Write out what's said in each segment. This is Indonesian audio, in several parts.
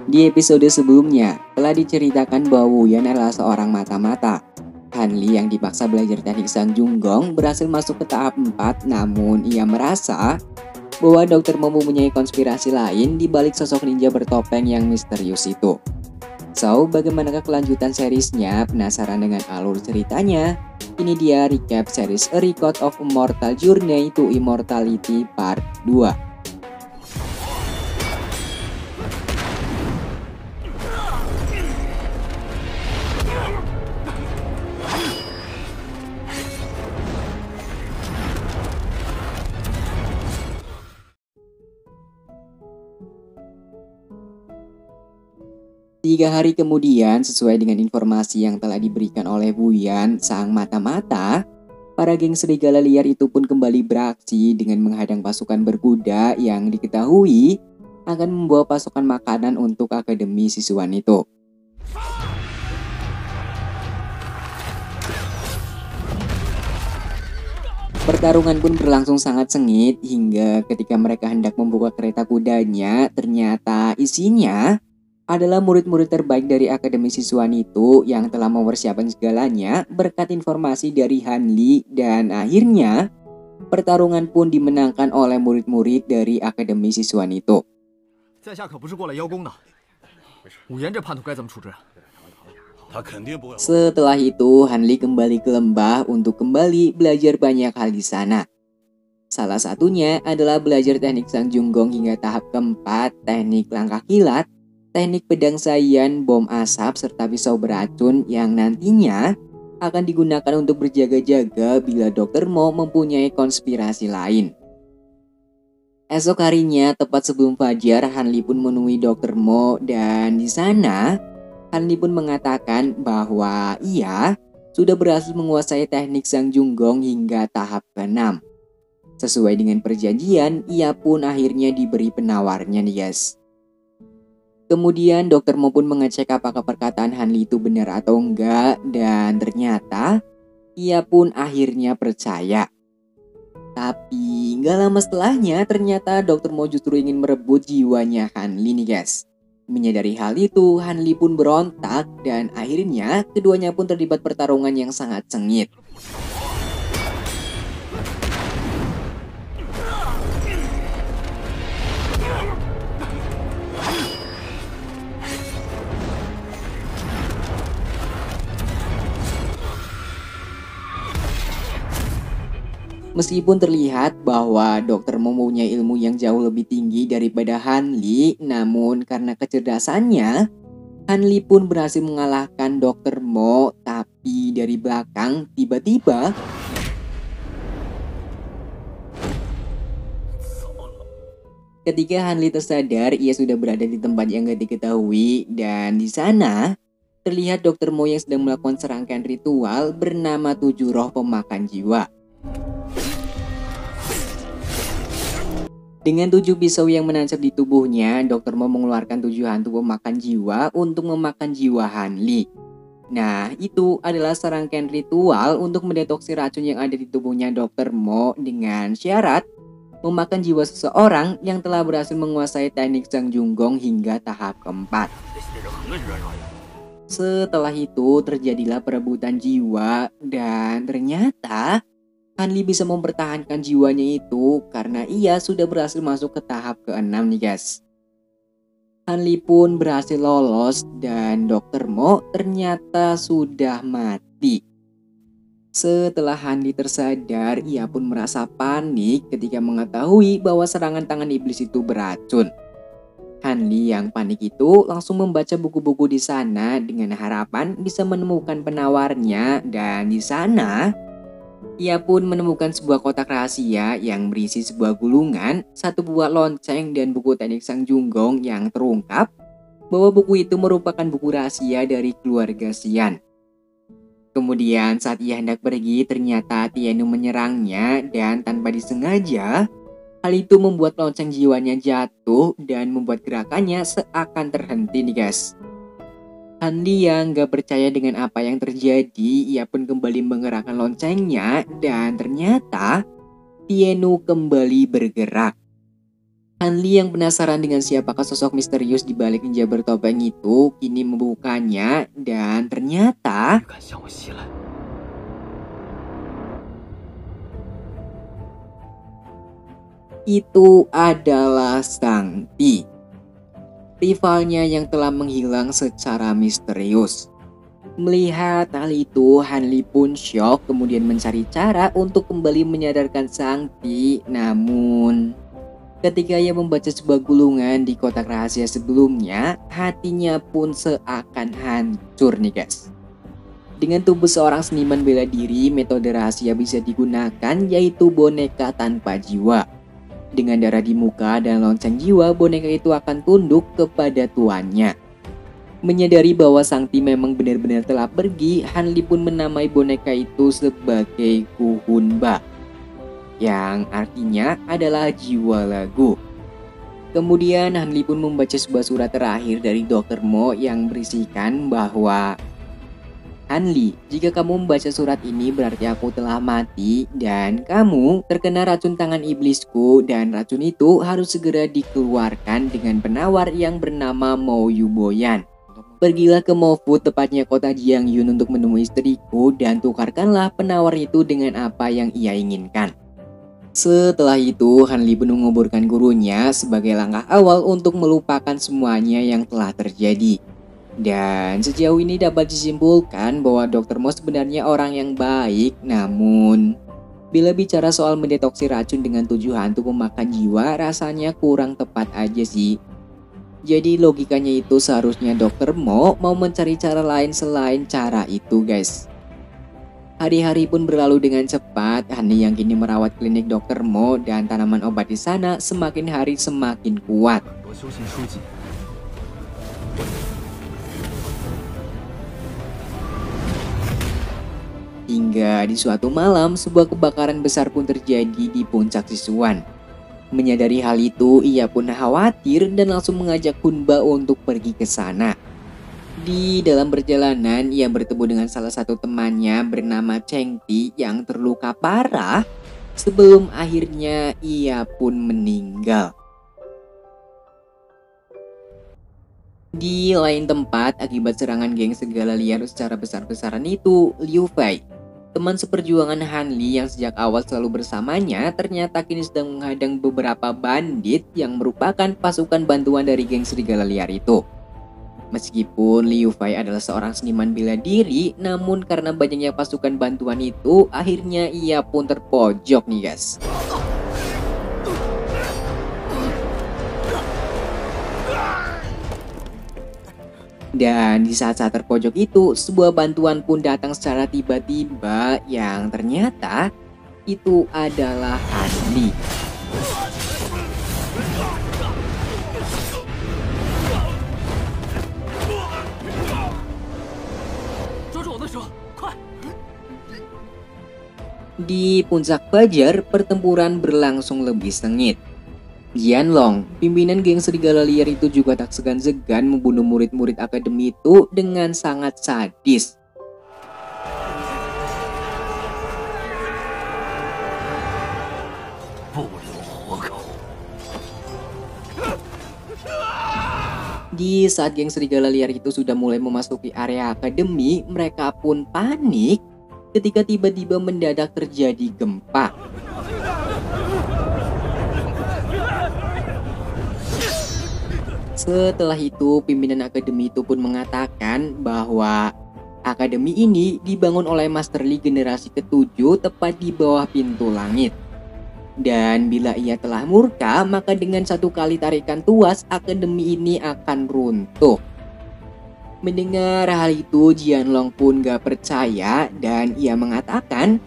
Di episode sebelumnya, telah diceritakan bahwa Wu Yan adalah seorang mata-mata. Han Li yang dipaksa belajar teknik Sang Junggong berhasil masuk ke tahap 4, namun ia merasa bahwa Dr. Mo mempunyai konspirasi lain di balik sosok ninja bertopeng yang misterius itu. So, bagaimanakah kelanjutan seriesnya? Penasaran dengan alur ceritanya? Ini dia recap series A Record of Immortal Journey to Immortality Part 2. 3 hari kemudian, sesuai dengan informasi yang telah diberikan oleh Wu Yan, sang mata-mata, para geng serigala liar itu pun kembali beraksi dengan menghadang pasukan berkuda yang diketahui akan membawa pasukan makanan untuk Akademi Siswan itu. Pertarungan pun berlangsung sangat sengit hingga ketika mereka hendak membuka kereta kudanya, ternyata isinya adalah murid-murid terbaik dari Akademi Siswan itu yang telah mempersiapkan segalanya berkat informasi dari Han Li, dan akhirnya pertarungan pun dimenangkan oleh murid-murid dari Akademi Siswan itu. Setelah itu Han Li kembali ke lembah untuk kembali belajar banyak hal di sana. Salah satunya adalah belajar teknik Sang Junggong hingga tahap keempat, teknik langkah kilat, teknik pedang sayan, bom asap, serta pisau beracun yang nantinya akan digunakan untuk berjaga-jaga bila Dr. Mo mempunyai konspirasi lain. Esok harinya, tepat sebelum fajar, Han Li pun menemui Dr. Mo, dan di sana Han Li pun mengatakan bahwa ia sudah berhasil menguasai teknik Sang Junggong hingga tahap ke-6. Sesuai dengan perjanjian, ia pun akhirnya diberi penawarnya nih guys. Kemudian Dr. Mo pun mengecek apakah perkataan Han Li itu benar atau enggak, dan ternyata ia pun akhirnya percaya. Tapi nggak lama setelahnya ternyata Dr. Mo justru ingin merebut jiwanya Han Li nih guys. Menyadari hal itu, Han Li pun berontak dan akhirnya keduanya pun terlibat pertarungan yang sangat sengit. Meskipun terlihat bahwa Dr. Mo mempunyai ilmu yang jauh lebih tinggi daripada Han Li, namun karena kecerdasannya, Han Li pun berhasil mengalahkan Dr. Mo. Tapi dari belakang, tiba-tiba ketika Han Li tersadar, ia sudah berada di tempat yang gak diketahui, dan di sana terlihat Dr. Mo yang sedang melakukan serangkaian ritual bernama 7 roh pemakan jiwa. Dengan 7 pisau yang menancap di tubuhnya, Dr. Mo mengeluarkan 7 hantu pemakan jiwa untuk memakan jiwa Han Li. Nah, itu adalah serangkaian ritual untuk mendeteksi racun yang ada di tubuhnya Dr. Mo dengan syarat memakan jiwa seseorang yang telah berhasil menguasai teknik Sang Junggong hingga tahap keempat. Setelah itu terjadilah perebutan jiwa, dan ternyata Han Li bisa mempertahankan jiwanya itu karena ia sudah berhasil masuk ke tahap ke-6 nih guys. Han Li pun berhasil lolos dan Dr. Mo ternyata sudah mati. Setelah Han Li tersadar, ia pun merasa panik ketika mengetahui bahwa serangan tangan iblis itu beracun. Han Li yang panik itu langsung membaca buku-buku di sana dengan harapan bisa menemukan penawarnya, dan di sana ia pun menemukan sebuah kotak rahasia yang berisi sebuah gulungan, satu buah lonceng, dan buku teknik Sang Junggong yang terungkap bahwa buku itu merupakan buku rahasia dari keluarga Xian. Kemudian saat ia hendak pergi, ternyata Tianyu menyerangnya, dan tanpa disengaja hal itu membuat lonceng jiwanya jatuh dan membuat gerakannya seakan terhenti nih guys. Han Li yang gak percaya dengan apa yang terjadi, ia pun kembali menggerakkan loncengnya, dan ternyata Tianyu kembali bergerak. Hanli yang penasaran dengan siapakah sosok misterius di balik ninja bertopeng itu kini membukanya dan ternyata itu adalah Shang-Ti, rivalnya yang telah menghilang secara misterius. Melihat hal itu, Hanli pun syok kemudian mencari cara untuk kembali menyadarkan Shang-Ti. Namun, ketika ia membaca sebuah gulungan di kotak rahasia sebelumnya, hatinya pun seakan hancur nih guys. Dengan tubuh seorang seniman bela diri, metode rahasia bisa digunakan yaitu boneka tanpa jiwa. Dengan darah di muka dan lonceng jiwa, boneka itu akan tunduk kepada tuannya. Menyadari bahwa Shang-Ti memang benar-benar telah pergi, Hanli pun menamai boneka itu sebagai Kuhunba, yang artinya adalah jiwa lagu. Kemudian Hanli pun membaca sebuah surat terakhir dari Dr. Mo yang berisikan bahwa Hanli, jika kamu membaca surat ini berarti aku telah mati dan kamu terkena racun tangan iblisku, dan racun itu harus segera dikeluarkan dengan penawar yang bernama Mo Yuboyan. Pergilah ke Mofu, tepatnya kota Jiangyun, untuk menemui istriku dan tukarkanlah penawar itu dengan apa yang ia inginkan. Setelah itu, Hanli pun menguburkan gurunya sebagai langkah awal untuk melupakan semuanya yang telah terjadi. Dan sejauh ini dapat disimpulkan bahwa Dr. Mo sebenarnya orang yang baik, namun bila bicara soal mendetoksi racun dengan tujuan untuk memakan jiwa, rasanya kurang tepat aja sih. Jadi logikanya itu seharusnya Dr. Mo mau mencari cara lain selain cara itu guys. Hari-hari pun berlalu dengan cepat. Hanli yang kini merawat klinik Dr. Mo dan tanaman obat di sana semakin hari semakin kuat. Hingga di suatu malam sebuah kebakaran besar pun terjadi di puncak Sichuan. Menyadari hal itu, ia pun khawatir dan langsung mengajak Hunba untuk pergi ke sana. Di dalam perjalanan, ia bertemu dengan salah satu temannya bernama Cheng Ti yang terluka parah sebelum akhirnya ia pun meninggal. Di lain tempat, akibat serangan geng segala liar secara besar-besaran itu, Liu Fei, teman seperjuangan Hanli yang sejak awal selalu bersamanya, ternyata kini sedang menghadang beberapa bandit yang merupakan pasukan bantuan dari geng serigala liar itu. Meskipun Liu Fei adalah seorang seniman bela diri, namun karena banyaknya pasukan bantuan itu, akhirnya ia pun terpojok nih guys. Dan di saat-saat terpojok itu, sebuah bantuan pun datang secara tiba-tiba yang ternyata itu adalah Hanli. Di puncak fajar, pertempuran berlangsung lebih sengit. Jianlong, pimpinan geng serigala liar itu juga tak segan-segan membunuh murid-murid akademi itu dengan sangat sadis. Di saat geng serigala liar itu sudah mulai memasuki area akademi, mereka pun panik ketika tiba-tiba mendadak terjadi gempa. Setelah itu, pimpinan akademi itu pun mengatakan bahwa akademi ini dibangun oleh Master Li generasi ke-7 tepat di bawah pintu langit. Dan bila ia telah murka, maka dengan satu kali tarikan tuas, akademi ini akan runtuh. Mendengar hal itu, Jianlong pun gak percaya dan ia mengatakan,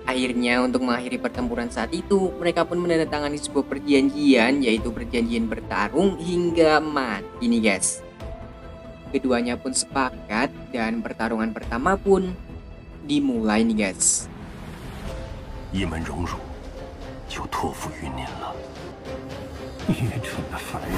akhirnya untuk mengakhiri pertempuran saat itu, mereka pun menandatangani sebuah perjanjian, yaitu perjanjian bertarung hingga mati nih guys. Keduanya pun sepakat dan pertarungan pertama pun dimulai nih guys. 一门荣辱就托付于您了，愚蠢的凡人。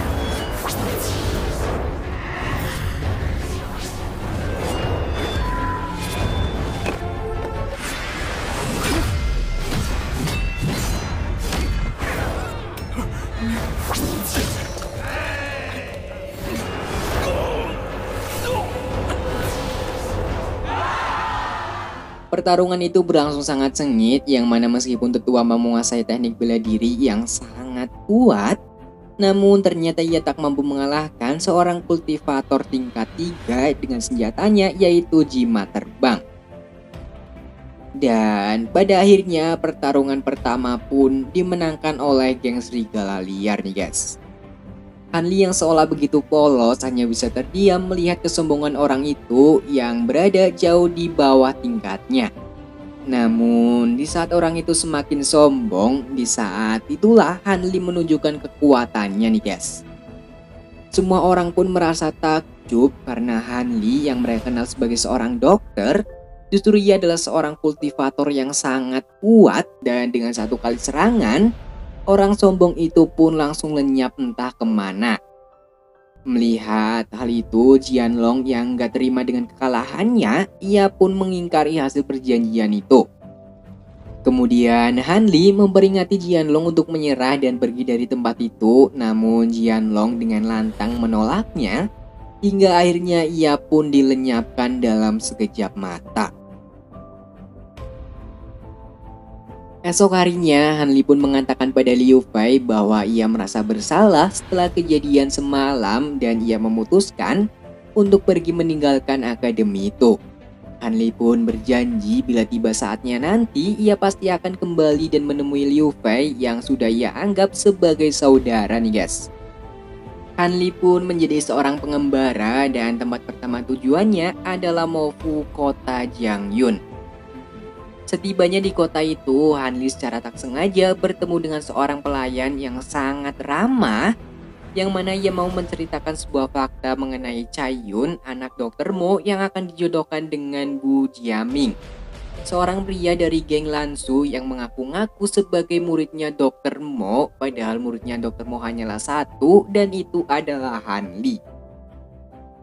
Pertarungan itu berlangsung sangat sengit, yang mana meskipun tetua menguasai teknik bela diri yang sangat kuat, namun ternyata ia tak mampu mengalahkan seorang kultivator tingkat 3 dengan senjatanya yaitu jimat terbang. Dan pada akhirnya pertarungan pertama pun dimenangkan oleh geng serigala liar nih guys. Hanli yang seolah begitu polos hanya bisa terdiam melihat kesombongan orang itu yang berada jauh di bawah tingkatnya. Namun di saat orang itu semakin sombong, di saat itulah Hanli menunjukkan kekuatannya nih guys. Semua orang pun merasa takjub karena Hanli yang mereka kenal sebagai seorang dokter, justru ia adalah seorang kultivator yang sangat kuat, dan dengan satu kali serangan, orang sombong itu pun langsung lenyap entah kemana. Melihat hal itu, Jianlong yang gak terima dengan kekalahannya, ia pun mengingkari hasil perjanjian itu. Kemudian Hanli memperingati Jianlong untuk menyerah dan pergi dari tempat itu, namun Jianlong dengan lantang menolaknya, hingga akhirnya ia pun dilenyapkan dalam sekejap mata. Esok harinya, Hanli pun mengatakan pada Liu Fei bahwa ia merasa bersalah setelah kejadian semalam dan ia memutuskan untuk pergi meninggalkan akademi itu. Hanli pun berjanji bila tiba saatnya nanti ia pasti akan kembali dan menemui Liu Fei yang sudah ia anggap sebagai saudara nih guys. Hanli pun menjadi seorang pengembara dan tempat pertama tujuannya adalah Mofu, kota Jiangyun. Setibanya di kota itu, Hanli secara tak sengaja bertemu dengan seorang pelayan yang sangat ramah, yang mana ia mau menceritakan sebuah fakta mengenai Cai Yun, anak Dr. Mo yang akan dijodohkan dengan Bu Jiaming, seorang pria dari geng Lansu yang mengaku-ngaku sebagai muridnya Dr. Mo, padahal muridnya Dr. Mo hanyalah satu, dan itu adalah Hanli.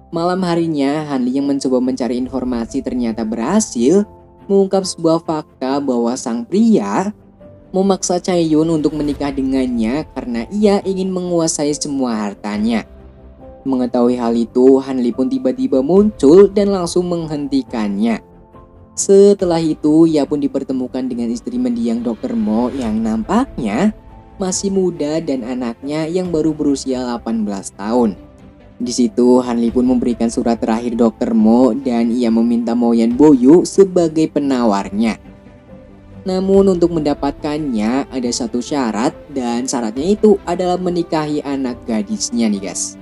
Malam harinya, Hanli yang mencoba mencari informasi ternyata berhasil mengungkap sebuah fakta bahwa sang pria memaksa Cai Yun untuk menikah dengannya karena ia ingin menguasai semua hartanya. Mengetahui hal itu, Hanli pun tiba-tiba muncul dan langsung menghentikannya. Setelah itu, ia pun dipertemukan dengan istri mendiang Dr. Mo yang nampaknya masih muda dan anaknya yang baru berusia 18 tahun. Di situ Hanli pun memberikan surat terakhir Dr. Mo dan ia meminta Mo Yanboyu sebagai penawarnya. Namun untuk mendapatkannya ada satu syarat, dan syaratnya itu adalah menikahi anak gadisnya nih guys.